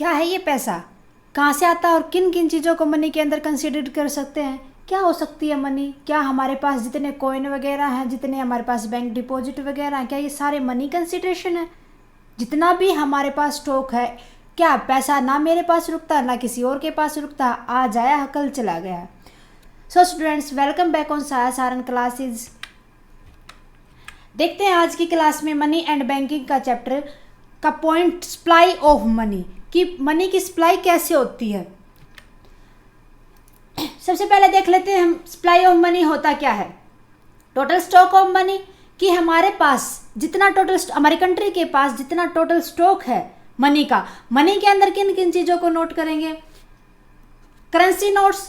क्या है ये पैसा, कहाँ से आता है और किन किन चीज़ों को मनी के अंदर कंसिडर कर सकते हैं। क्या हो सकती है मनी, क्या हमारे पास जितने कॉइन वगैरह हैं, जितने हमारे पास बैंक डिपॉजिट वगैरह हैं, क्या ये सारे मनी कंसिडरेशन है। जितना भी हमारे पास स्टॉक है, क्या पैसा ना मेरे पास रुकता ना किसी और के पास रुकता, आज आया कल चला गया। So students, welcome back on साया सारन क्लासेज। देखते हैं आज की क्लास में मनी एंड बैंकिंग का चैप्टर का पॉइंट सप्लाई ऑफ मनी, कि मनी की सप्लाई कैसे होती है। सबसे पहले देख लेते हैं हम सप्लाई ऑफ मनी होता क्या है। टोटल स्टॉक ऑफ मनी, कि हमारे पास जितना टोटल, हमारी कंट्री के पास जितना टोटल स्टॉक है मनी का, मनी के अंदर किन किन चीज़ों को नोट करेंगे। Currency notes,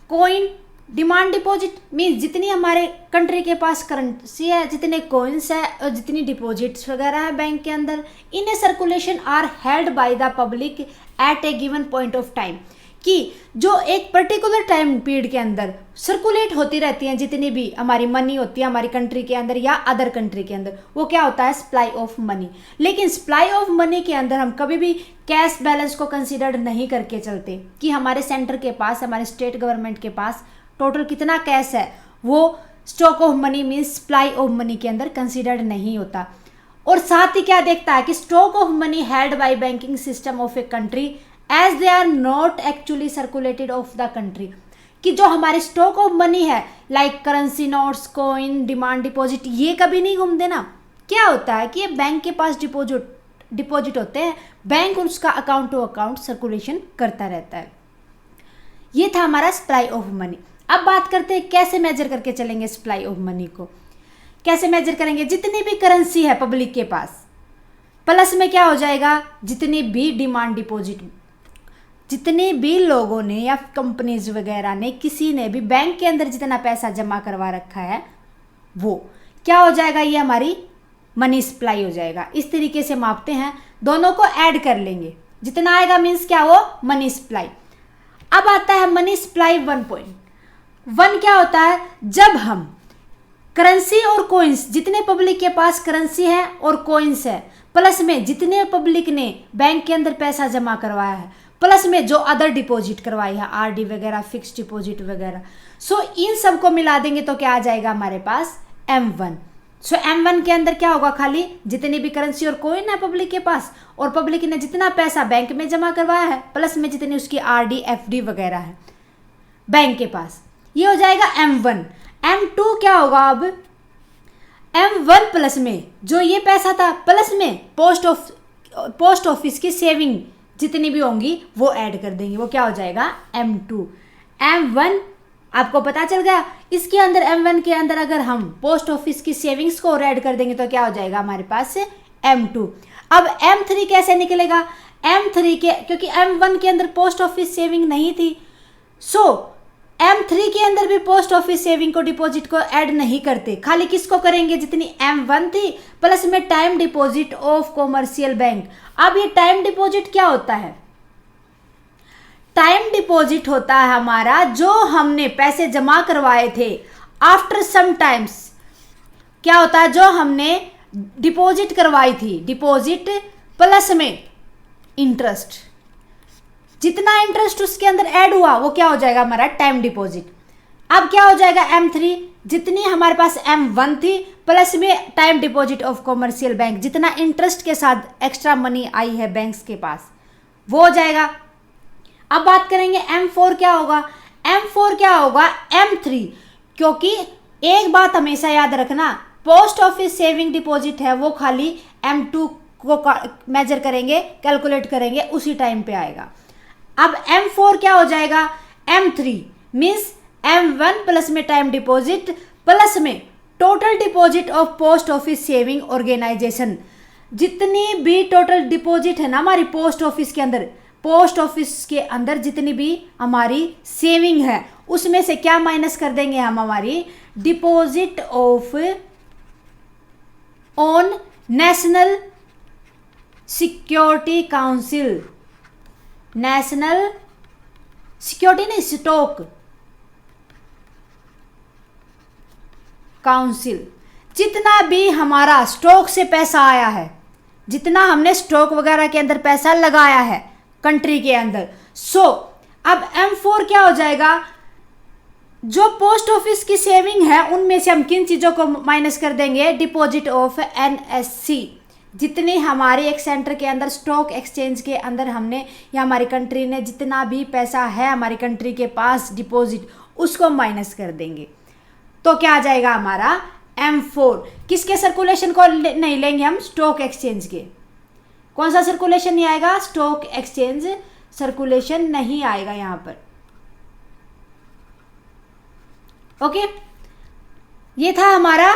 coin, demand deposit, means जितनी हमारे कंट्री के पास करेंसी है, जितने कॉइन्स है और जितनी डिपॉजिट्स वगैरह है बैंक के अंदर, in a circulation are held by the public at a given point of time, कि जो एक पर्टिकुलर टाइम पीरियड के अंदर सर्कुलेट होती रहती हैं जितनी भी हमारी मनी होती है हमारी कंट्री के अंदर या अदर कंट्री के अंदर, वो क्या होता है, सप्लाई ऑफ मनी। लेकिन सप्लाई ऑफ मनी के अंदर हम कभी भी कैश बैलेंस को कंसिडर नहीं करके चलते, कि हमारे सेंटर के पास, हमारे स्टेट गवर्नमेंट के पास टोटल कितना कैश है, वो stock of money means supply of money के अंदर कंसिडर्ड नहीं होता। और साथ ही क्या देखता है कि stock of money held by banking system of a country as they are not actually circulated of the country, कि जो हमारे स्टॉक ऑफ मनी है like currency notes, coin, demand deposit, ये कभी नहीं घूमते ना। क्या होता है कि ये बैंक के पास डिपॉजिट होते हैं, बैंक उसका अकाउंट टू अकाउंट सर्कुलेशन करता रहता है। ये था हमारा सप्लाई ऑफ मनी। अब बात करते हैं कैसे मेजर करके चलेंगे सप्लाई ऑफ मनी को। कैसे मेजर करेंगे, जितनी भी करेंसी है पब्लिक के पास, प्लस में क्या हो जाएगा, जितनी भी डिमांड डिपॉजिट, जितने भी लोगों ने या कंपनीज वगैरह ने, किसी ने भी बैंक के अंदर जितना पैसा जमा करवा रखा है, वो क्या हो जाएगा, ये हमारी मनी सप्लाई हो जाएगा। इस तरीके से मापते हैं, दोनों को ऐड कर लेंगे, जितना आएगा मीन्स क्या, वो मनी सप्लाई। अब आता है मनी सप्लाई 1.1। क्या होता है, जब हम करेंसी और कॉइन्स, जितने पब्लिक के पास करेंसी है और कॉइन्स है, प्लस में जितने पब्लिक ने बैंक के अंदर पैसा जमा करवाया है, प्लस में जो अदर डिपॉजिट करवाई है, आरडी वगैरह, फिक्स डिपॉजिट वगैरह, सो इन सब को मिला देंगे तो क्या आ जाएगा हमारे पास, M1। सो M1 के अंदर क्या होगा, खाली जितनी भी करेंसी और कॉइन है पब्लिक के पास, और पब्लिक ने जितना पैसा बैंक में जमा करवाया है, प्लस में जितनी उसकी आरडी एफडी वगैरह है बैंक के पास, ये हो जाएगा M1। M2 क्या होगा, अब M1 प्लस में जो ये पैसा था, प्लस में पोस्ट ऑफिस की सेविंग जितनी भी होंगी वो ऐड कर देंगे, वो क्या हो जाएगा, M2। M1 आपको पता चल गया, इसके अंदर M1 के अंदर अगर हम पोस्ट ऑफिस की सेविंग्स को ऐड कर देंगे तो क्या हो जाएगा हमारे पास M2। अब M3 कैसे निकलेगा, M3 के, क्योंकि M1 के अंदर पोस्ट ऑफिस सेविंग नहीं थी, सो M3 के अंदर भी पोस्ट ऑफिस सेविंग को, डिपॉजिट को ऐड नहीं करते, खाली किसको करेंगे, जितनी M1 थी, प्लस में time deposit of commercial bank. अब ये टाइम डिपॉजिट क्या होता है, टाइम डिपॉजिट होता है हमारा जो हमने पैसे जमा करवाए थे, आफ्टर सम टाइम्स क्या होता है, जो हमने डिपॉजिट करवाई थी, डिपॉजिट प्लस में इंटरेस्ट, जितना इंटरेस्ट उसके अंदर ऐड हुआ वो क्या हो जाएगा हमारा टाइम डिपॉजिट। अब क्या हो जाएगा M3, जितनी हमारे पास M1 थी, प्लस में time deposit of commercial bank, जितना इंटरेस्ट के साथ एक्स्ट्रा मनी आई है बैंक्स के पास, वो हो जाएगा। अब बात करेंगे M4 क्या होगा, M4 क्या होगा, M3, क्योंकि एक बात हमेशा याद रखना, पोस्ट ऑफिस सेविंग डिपॉजिट है वो खाली M2 को मेजर करेंगे, कैलकुलेट करेंगे, उसी टाइम पे आएगा। अब M4 क्या हो जाएगा, M3 मीन्स M1 प्लस में टाइम डिपॉजिट, प्लस में total deposit of post office saving organization, जितनी भी टोटल डिपॉजिट है ना हमारी पोस्ट ऑफिस के अंदर, पोस्ट ऑफिस के अंदर जितनी भी हमारी सेविंग है, उसमें से क्या माइनस कर देंगे हम, हमारी deposit of on national security council, national security नहीं, स्टॉक काउंसिल, जितना भी हमारा स्टॉक से पैसा आया है, जितना हमने स्टॉक वगैरह के अंदर पैसा लगाया है, कंट्री के अंदर। सो अब M4 क्या हो जाएगा, जो पोस्ट ऑफिस की सेविंग है उनमें से हम किन चीज़ों को माइनस कर देंगे, डिपॉजिट ऑफ NSC। जितनी हमारे एक सेंटर के अंदर स्टॉक एक्सचेंज के अंदर हमने या हमारी कंट्री ने जितना भी पैसा है हमारी कंट्री के पास डिपॉजिट, उसको माइनस कर देंगे। तो क्या आ जाएगा हमारा M4। किसके सर्कुलेशन को नहीं लेंगे हम, स्टॉक एक्सचेंज के। कौन सा सर्कुलेशन नहीं आएगा, स्टॉक एक्सचेंज सर्कुलेशन नहीं आएगा यहाँ पर। ओके, ये था हमारा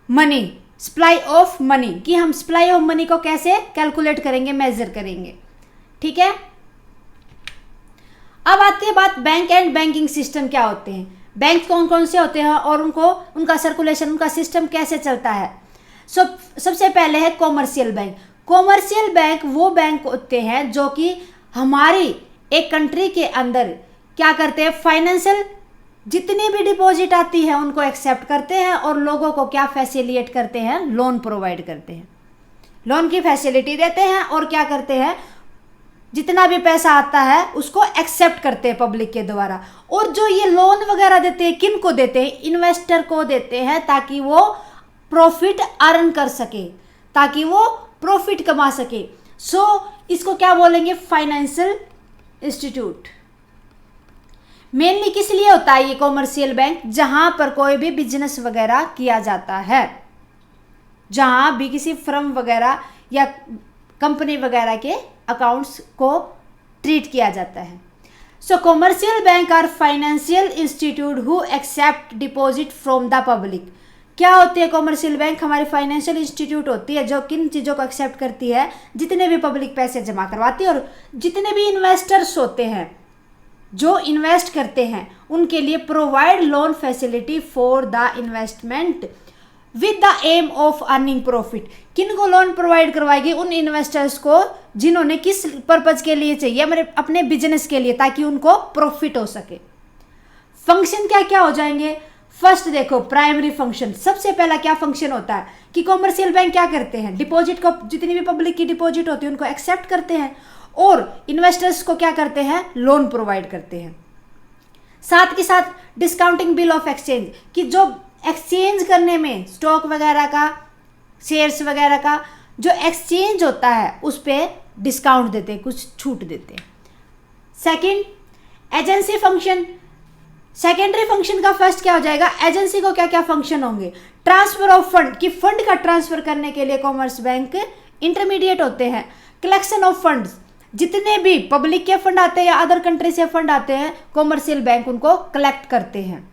मनी, सप्लाई ऑफ मनी, कि हम सप्लाई ऑफ मनी को कैसे कैलकुलेट करेंगे, मेजर करेंगे। ठीक है, अब आती है बात बैंक एंड बैंकिंग सिस्टम क्या होते हैं, बैंक कौन कौन से होते हैं और उनका सर्कुलेशन, उनका सिस्टम कैसे चलता है। सबसे पहले है कॉमर्शियल बैंक। कॉमर्शियल बैंक वो बैंक होते हैं जो कि हमारी एक कंट्री के अंदर क्या करते हैं, फाइनेंशियल जितनी भी डिपॉजिट आती है उनको एक्सेप्ट करते हैं और लोगों को क्या फैसिलिटेट करते हैं, लोन प्रोवाइड करते हैं, लोन की फैसिलिटी देते हैं और क्या करते हैं, जितना भी पैसा आता है उसको एक्सेप्ट करते हैं पब्लिक के द्वारा। और जो ये लोन वगैरह देते हैं, किन को देते हैं, इन्वेस्टर को देते हैं, ताकि वो प्रॉफिट अर्न कर सके, ताकि वो प्रॉफिट कमा सके। इसको क्या बोलेंगे, फाइनेंशियल इंस्टीट्यूट। मेनली किस लिए होता है ये कॉमर्शियल बैंक, जहां पर कोई भी बिजनेस वगैरह किया जाता है, जहां भी किसी फर्म वगैरह या कंपनी वगैरह के अकाउंट्स को ट्रीट किया जाता है। Commercial bank are financial institute who accept deposit from the public. क्या होती है कॉमर्शियल बैंक, हमारी फाइनेंशियल इंस्टीट्यूट होती है जो किन चीज़ों को एक्सेप्ट करती है, जितने भी पब्लिक पैसे जमा करवाती है और जितने भी इन्वेस्टर्स होते हैं जो इन्वेस्ट करते हैं उनके लिए provide loan facility for the investment with the aim of earning profit. किन को लोन प्रोवाइड करवाएगी, उन इन्वेस्टर्स को जिन्होंने किस पर्पज के लिए चाहिए, हमारे अपने बिजनेस के लिए, ताकि उनको प्रॉफिट हो सके। फंक्शन क्या क्या हो जाएंगे, फर्स्ट देखो प्राइमरी फंक्शन। सबसे पहला क्या फंक्शन होता है कि कॉमर्शियल बैंक क्या करते हैं, डिपॉजिट को, जितनी भी पब्लिक की डिपॉजिट होती है उनको एक्सेप्ट करते हैं और इन्वेस्टर्स को क्या करते हैं, लोन प्रोवाइड करते हैं। साथ के साथ डिस्काउंटिंग बिल ऑफ एक्सचेंज, कि जो एक्सचेंज करने में स्टॉक वगैरह का, शेयर्स वगैरह का जो एक्सचेंज होता है उस पर डिस्काउंट देते हैं, कुछ छूट देते हैं। Second, agency function. Secondary function का फर्स्ट क्या हो जाएगा, एजेंसी को क्या क्या फंक्शन होंगे, ट्रांसफर ऑफ फंड, कि फंड का ट्रांसफर करने के लिए कॉमर्स बैंक इंटरमीडिएट होते हैं। कलेक्शन ऑफ फंड्स, जितने भी पब्लिक के फंड आते हैं या अदर कंट्री से फंड आते हैं कॉमर्शियल बैंक उनको कलेक्ट करते हैं।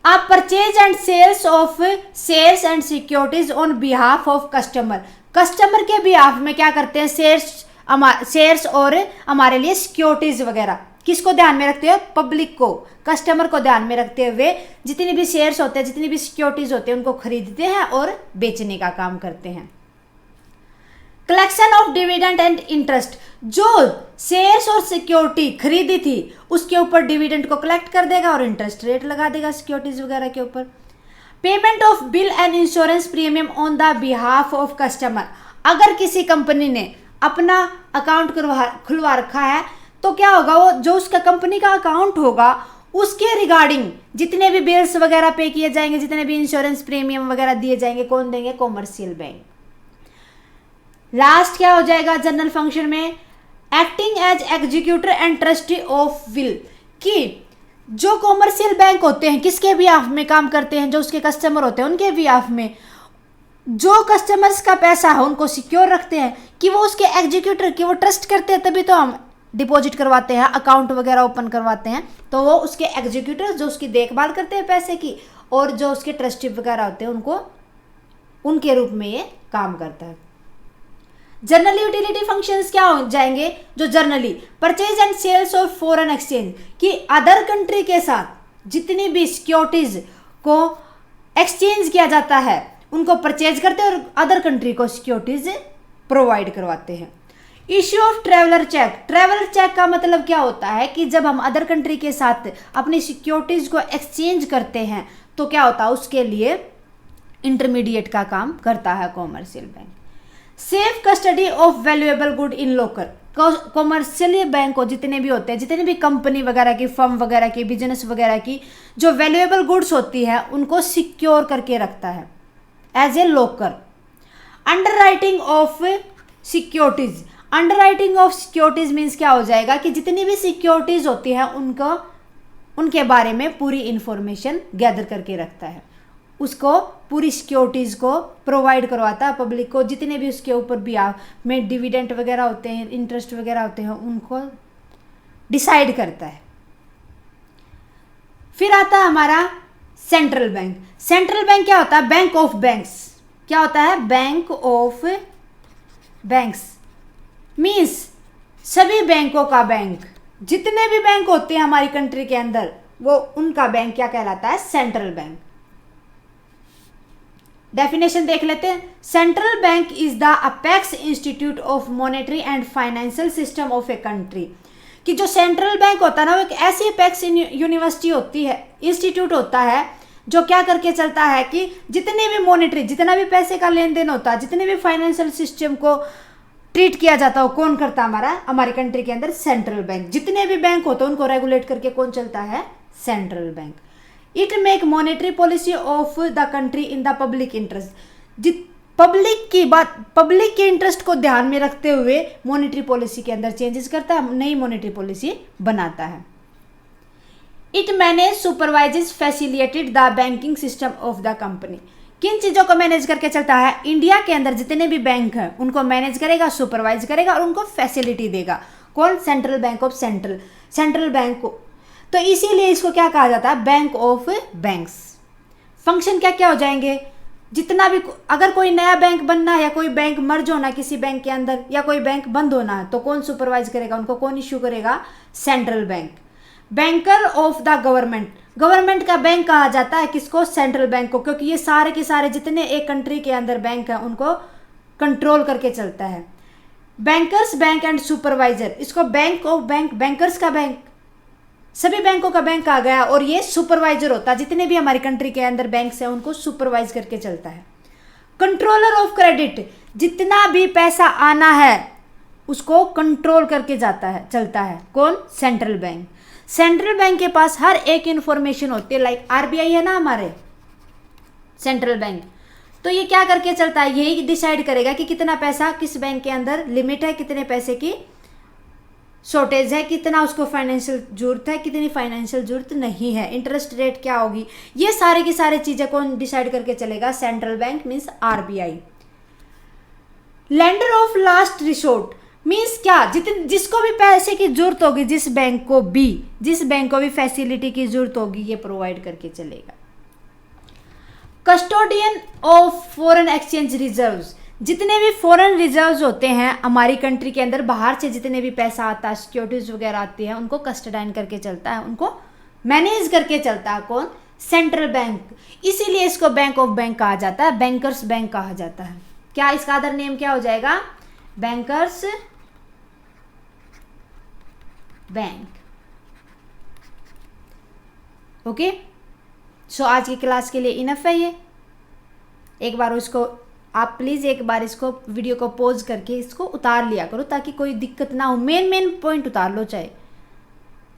आप purchase and sales of shares and securities on behalf of customer. Customer के बिहाफ में क्या करते हैं, शेयर्स और हमारे लिए सिक्योरिटीज वगैरह। किसको ध्यान में रखते हुए, पब्लिक को, कस्टमर को ध्यान में रखते हुए जितने भी शेयर्स होते हैं, जितनी भी सिक्योरिटीज होते हैं उनको खरीदते हैं और बेचने का काम करते हैं। Collection of dividend and interest, जो शेयर्स और सिक्योरिटी खरीदी थी उसके ऊपर डिविडेंड को कलेक्ट कर देगा और इंटरेस्ट रेट लगा देगा सिक्योरिटीज वगैरह के ऊपर। Payment of bill and insurance premium on the behalf of customer. अगर किसी कंपनी ने अपना अकाउंट खुलवा रखा है तो क्या होगा, वो जो उसका कंपनी का अकाउंट होगा उसके रिगार्डिंग जितने भी बिल्स वगैरह पे किए जाएंगे, जितने भी इंश्योरेंस प्रीमियम वगैरह दिए जाएंगे, कौन देंगे, कॉमर्शियल बैंक। लास्ट क्या हो जाएगा जनरल फंक्शन में, acting as executor and trustee of will, कि जो कॉमर्शियल बैंक होते हैं किसके बिहाफ में काम करते हैं, जो उसके कस्टमर होते हैं उनके बिहाफ में, जो कस्टमर्स का पैसा है उनको सिक्योर रखते हैं, कि वो उसके एग्जीक्यूटर की वो ट्रस्ट करते हैं, तभी तो हम डिपॉजिट करवाते हैं, अकाउंट वगैरह ओपन करवाते हैं, तो वो उसके एग्जीक्यूटर जो उसकी देखभाल करते हैं पैसे की, और जो उसके ट्रस्टी वगैरह होते हैं उनको, उनके रूप में ये काम करता है। जनरल यूटिलिटी फंक्शंस क्या हो जाएंगे, जो generally purchase and sales of foreign exchange, कि अदर कंट्री के साथ जितनी भी सिक्योरिटीज को एक्सचेंज किया जाता है उनको परचेज करते हैं और अदर कंट्री को सिक्योरिटीज प्रोवाइड करवाते हैं। Issue of traveller cheque. Traveller cheque का मतलब क्या होता है कि जब हम अदर कंट्री के साथ अपनी सिक्योरिटीज को एक्सचेंज करते हैं तो क्या होता है, उसके लिए इंटरमीडिएट का काम करता है commercial bank. Safe custody of valuable good in locker. Commercial bank हो जितने भी होते हैं, जितने भी कंपनी वगैरह की, फर्म वगैरह की, बिजनेस वगैरह की जो वैल्यूएबल गुड्स होती है उनको सिक्योर करके रखता है as a locker. Underwriting of securities, underwriting of securities means क्या हो जाएगा कि जितनी भी सिक्योरिटीज होती है उनको, उनके बारे में पूरी इंफॉर्मेशन गैदर करके रखता है, उसको पूरी सिक्योरिटीज़ को प्रोवाइड करवाता है पब्लिक को, जितने भी उसके ऊपर भी में डिविडेंट वगैरह होते हैं, इंटरेस्ट वगैरह होते हैं, उनको डिसाइड करता है। फिर आता है हमारा सेंट्रल बैंक। सेंट्रल बैंक क्या होता है? Bank of banks. क्या होता है? बैंक ऑफ बैंक्स मीन्स सभी बैंकों का बैंक, जितने भी बैंक होते हैं हमारी कंट्री के अंदर वो उनका बैंक क्या कहलाता है? Central bank. डेफिनेशन देख लेते हैं। Central bank is the apex institute of monetary and financial system of a country. कि जो सेंट्रल बैंक होता है ना वो एक ऐसी अपेक्स यूनिवर्सिटी होती है, इंस्टीट्यूट होता है जो क्या करके चलता है कि जितने भी मॉनेटरी, जितना भी पैसे का लेन देन होता है, जितने भी फाइनेंशियल सिस्टम को ट्रीट किया जाता है, कौन करता है? हमारी कंट्री के अंदर सेंट्रल बैंक। जितने भी बैंक होते हैं उनको रेगुलेट करके कौन चलता है? Central bank. It make monetary policy of the country in the public interest. Public की बात, पब्लिक के इंटरेस्ट को ध्यान में रखते हुए मॉनेटरी पॉलिसी के अंदर चेंजेस करता है, नई मॉनेटरी पॉलिसी बनाता है। It manage supervises facilitated the banking system of the company. किन चीज़ों को मैनेज करके चलता है? इंडिया के अंदर जितने भी बैंक हैं उनको मैनेज करेगा, सुपरवाइज करेगा और उनको फैसिलिटी देगा। कौन? Central bank of central bank को। तो इसीलिए इसको क्या कहा जाता है? Bank of banks. फंक्शन क्या क्या हो जाएंगे? जितना भी, अगर कोई नया बैंक बनना है या कोई बैंक मर्ज होना किसी बैंक के अंदर या कोई बैंक बंद होना है तो कौन सुपरवाइज करेगा उनको? कौन इश्यू करेगा? Central bank. Banker of the government, government का बैंक कहा जाता है किसको? सेंट्रल बैंक को, क्योंकि ये सारे के सारे जितने एक कंट्री के अंदर बैंक हैं उनको कंट्रोल करके चलता है। बैंकर्स बैंक एंड सुपरवाइजर, इसको बैंक ऑफ बैंक, बैंकर्स का बैंक, सभी बैंकों का बैंक आ गया और ये सुपरवाइजर होता है, जितने भी हमारी कंट्री के अंदर बैंक्स हैं उनको सुपरवाइज करके चलता है। कंट्रोलर ऑफ क्रेडिट, जितना भी पैसा आना है उसको कंट्रोल करके जाता है, चलता है। कौन? Central bank. सेंट्रल बैंक के पास हर एक इंफॉर्मेशन होती है, लाइक आरबीआई है ना हमारे सेंट्रल बैंक, तो ये क्या करके चलता है? यही डिसाइड करेगा कि कितना पैसा किस बैंक के अंदर लिमिट है, कितने पैसे की शॉर्टेज है, कितना उसको फाइनेंशियल जरूरत है, कितनी फाइनेंशियल जरूरत नहीं है, इंटरेस्ट रेट क्या होगी, ये सारे की सारी चीजें कौन डिसाइड करके चलेगा? Central bank means RBI. Lender of last resort means क्या? जिसको भी पैसे की जरूरत होगी, जिस बैंक को भी फैसिलिटी की जरूरत होगी ये प्रोवाइड करके चलेगा। Custodian of foreign exchange reserves, जितने भी फॉरेन रिजर्व्स होते हैं हमारी कंट्री के अंदर, बाहर से जितने भी पैसा आता है, सिक्योरिटीज वगैरह आती है, उनको कस्टडाइन करके चलता है, उनको मैनेज करके चलता है। कौन? Central bank. इसीलिए इसको बैंक ऑफ बैंक कहा जाता है, बैंकर्स बैंक कहा जाता है। क्या इसका अदर नेम क्या हो जाएगा? Bankers bank. ओके, सो आज की क्लास के लिए इनफ है ये। एक बार उसको आप प्लीज़ एक बार इसको वीडियो को पॉज करके इसको उतार लिया करो ताकि कोई दिक्कत ना हो। मेन पॉइंट उतार लो चाहे,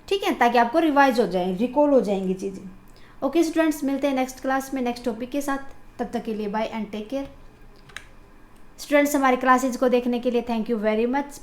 ठीक है, ताकि आपको रिवाइज हो जाए, रिकॉल हो जाएंगी चीज़ें। ओके स्टूडेंट्स, मिलते हैं नेक्स्ट क्लास में नेक्स्ट टॉपिक के साथ। तब तक के लिए bye and take care. Students, हमारी क्लासेज को देखने के लिए थैंक यू वेरी मच।